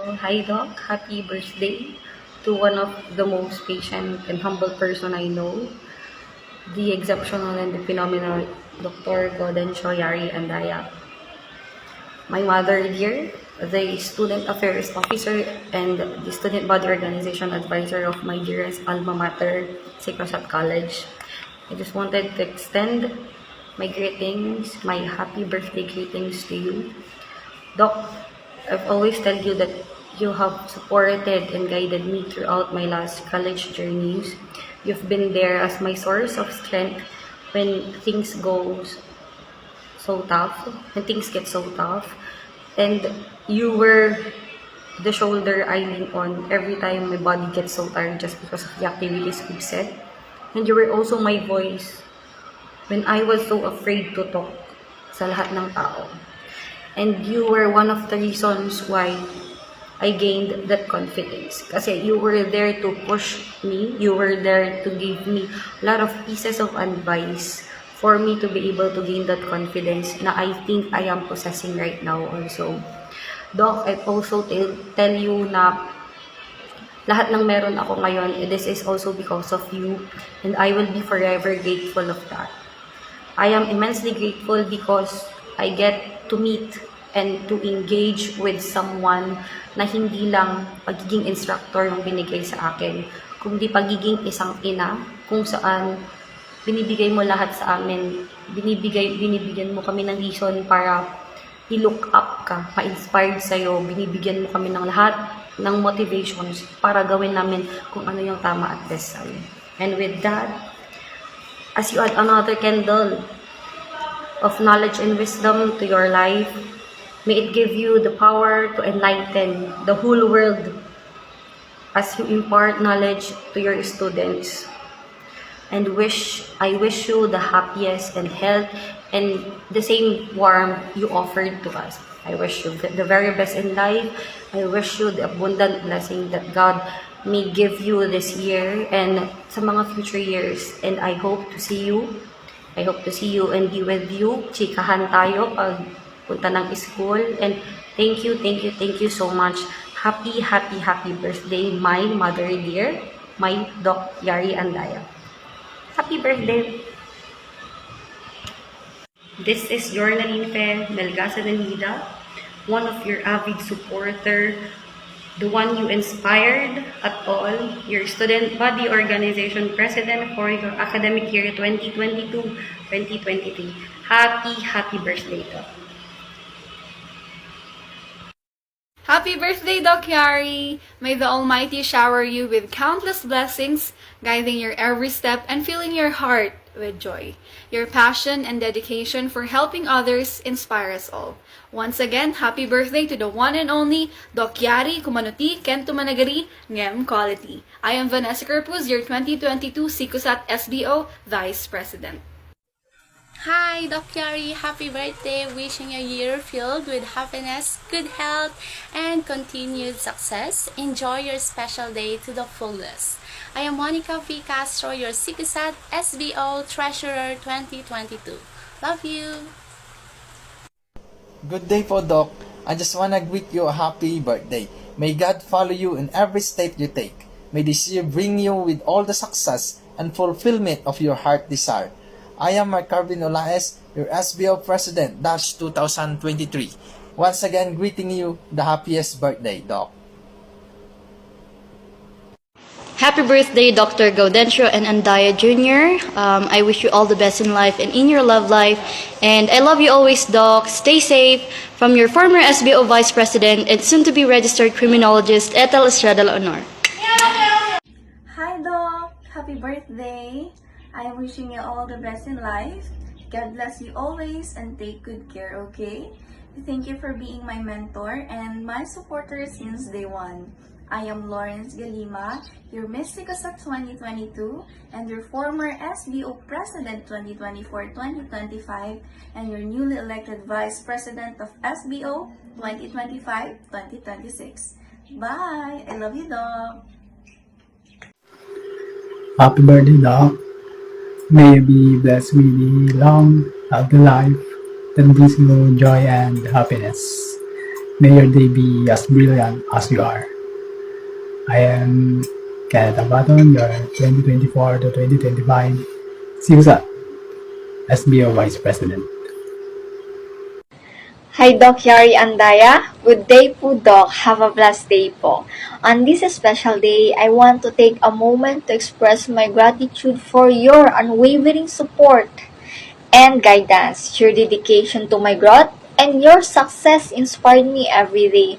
Hi, Doc. Happy birthday to one of the most patient and humble person I know, the exceptional and the phenomenal Dr. Gaudencio Yari Andaya. My mother dear, the student affairs officer and the student body organization advisor of my dearest alma mater, Sacred College. I just wanted to extend my greetings, my happy birthday greetings to you. Doc, I've always tell you that you have supported and guided me throughout my last college journeys. You've been there as my source of strength when things go so tough, when things get so tough. And you were the shoulder I lean on every time my body gets so tired just because of the activities we've set. And you were also my voice when I was so afraid to talk sa lahat ng tao. And you were one of the reasons why I gained that confidence. Kasi you were there to push me. You were there to give me a lot of pieces of advice for me to be able to gain that confidence na I think I am possessing right now also. Doc, I also tell you na lahat ng meron ako ngayon, this is also because of you. And I will be forever grateful of that. I am immensely grateful because I get to meet and to engage with someone na hindi lang pagiging instructor yung binigay sa akin, kundi pagiging isang ina kung saan binibigay mo lahat sa amin, binibigyan mo kami ng reason para i-look up ka, ma-inspired sa'yo, binibigyan mo kami ng lahat ng motivations para gawin namin kung ano yung tama at best sa'yo. And with that, as you add another candle of knowledge and wisdom to your life, may it give you the power to enlighten the whole world as you impart knowledge to your students. And I wish you the happiest and health and the same warmth you offered to us. I wish you the very best in life. I wish you the abundant blessing that God may give you this year and sa mga future years. And I hope to see you. I hope to see you and be with you. Chikahan tayo pag punta ng school. And thank you so much. Happy birthday, my mother dear, my Doc Yari Andaya. Happy birthday! This is Jornaline Fe Melgasa Danida, one of your avid supporter, the one you inspired at all, your student body organization president for your academic year 2022-2023. Happy birthday, Doc. Happy birthday, Doc Yari! May the Almighty shower you with countless blessings, guiding your every step and filling your heart with joy. Your passion and dedication for helping others inspire us all. Once again, happy birthday to the one and only Doc Yari Kumanuti Kento Managari Ngem Quality. I am Vanessa Kerpuz, your 2022 SICUSAT SBO Vice President. Hi, Doc Yari. Happy birthday. Wishing you a year filled with happiness, good health, and continued success. Enjoy your special day to the fullest. I am Monica V. Castro, your SICUSAT SBO Treasurer 2022. Love you. Good day po, Doc. I just wanna greet you a happy birthday. May God follow you in every step you take. May this year bring you with all the success and fulfillment of your heart desire. I am Mark Carvin Olaes, your SBO President, 2023. Once again, greeting you the happiest birthday, Doc. Happy birthday, Dr. Gaudencio and Andaya Jr. I wish you all the best in life and in your love life. And I love you always, Doc. Stay safe. From your former SBO Vice President and soon-to-be registered criminologist, Ethel Estrada Honor. Hi, Doc. Happy birthday. I am wishing you all the best in life. God bless you always and take good care, okay? Thank you for being my mentor and my supporter since day one. I am Lawrence Galima, your Miss SICUSAT 2022 and your former SBO President 2024-2025 and your newly elected Vice President of SBO 2025-2026. Bye! I love you, Doc! Happy birthday, Doc. May you be blessed with a long, healthy life that brings you joy and happiness. May your day be as brilliant as you are. I am Kenneth Abaton, your 2024 to 2025 CIGSA SBO Vice President. Hi Doc Yari Andaya. Good day po Doc. Have a blessed day po. On this special day, I want to take a moment to express my gratitude for your unwavering support and guidance. Your dedication to my growth and your success inspired me every day.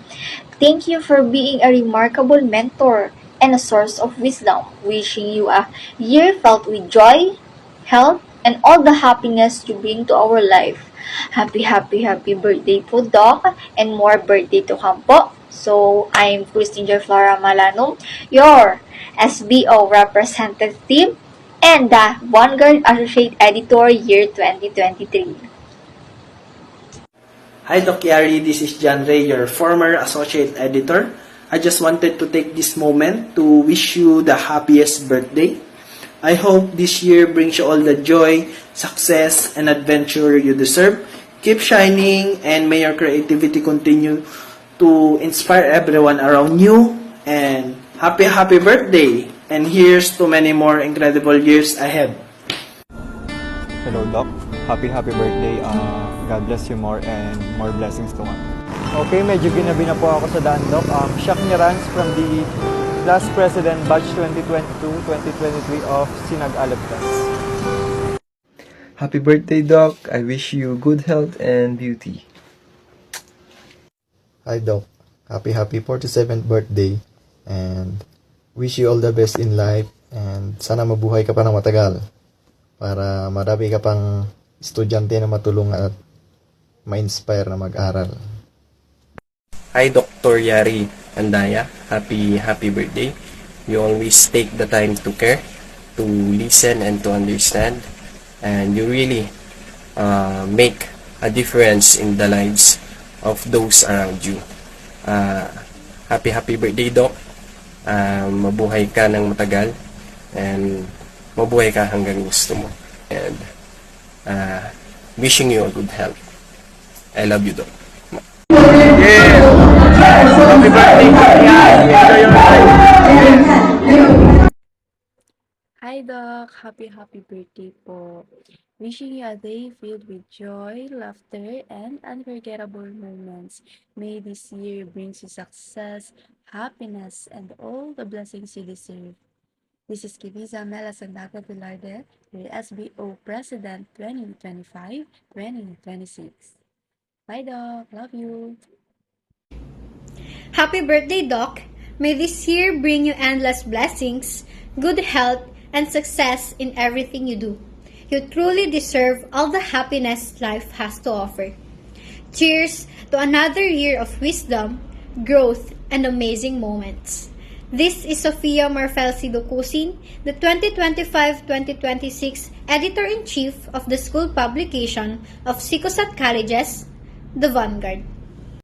Thank you for being a remarkable mentor and a source of wisdom. Wishing you a year filled with joy, health, and all the happiness you bring to our life. Happy birthday po, Doc, and more birthday to come po. So, I'm Christine Joy Flora Malano, your SBO representative and the Vanguard Associate Editor Year 2023. Hi Doc Yari, this is John Ray, your former Associate Editor. I just wanted to take this moment to wish you the happiest birthday. I hope this year brings you all the joy, success, and adventure you deserve. Keep shining and may your creativity continue to inspire everyone around you. And happy birthday! And here's to many more incredible years ahead. Hello, Doc. Happy birthday. God bless you more and more blessings to come. Okay, medyo ginabi na po ako sa daan, Doc. Shaq Nierans from the Class President Batch 2022-2023 of Sinag Alabtas. Happy birthday, Doc. I wish you good health and beauty. Hi, Doc. Happy 47th birthday and wish you all the best in life and sana mabuhay ka pa ng matagal para marami ka pang estudyante na matulungan at ma-inspire na mag-aral. Hi, Dr. Yari Andaya. Happy birthday. You always take the time to care, to listen, and to understand. And you really make a difference in the lives of those around you. Happy birthday, Doc. Mabuhay ka ng matagal. And mabuhay ka hanggang gusto mo. And wishing you a good health. I love you, Doc. Happy birthday, Doc Yari! Enjoy your life! Hi Doc! Happy birthday po. Wishing you a day filled with joy, laughter, and unforgettable moments. May this year brings you success, happiness, and all the blessings you deserve. This is Kibiza Mela Sandaga Velarde, your SBO President 2025-2026. Bye Doc! Love you! Happy birthday, Doc! May this year bring you endless blessings, good health, and success in everything you do. You truly deserve all the happiness life has to offer. Cheers to another year of wisdom, growth, and amazing moments. This is Sofia Marfelsi Ducusin, the 2025-2026 Editor-in-Chief of the school publication of Sikosat Colleges, The Vanguard.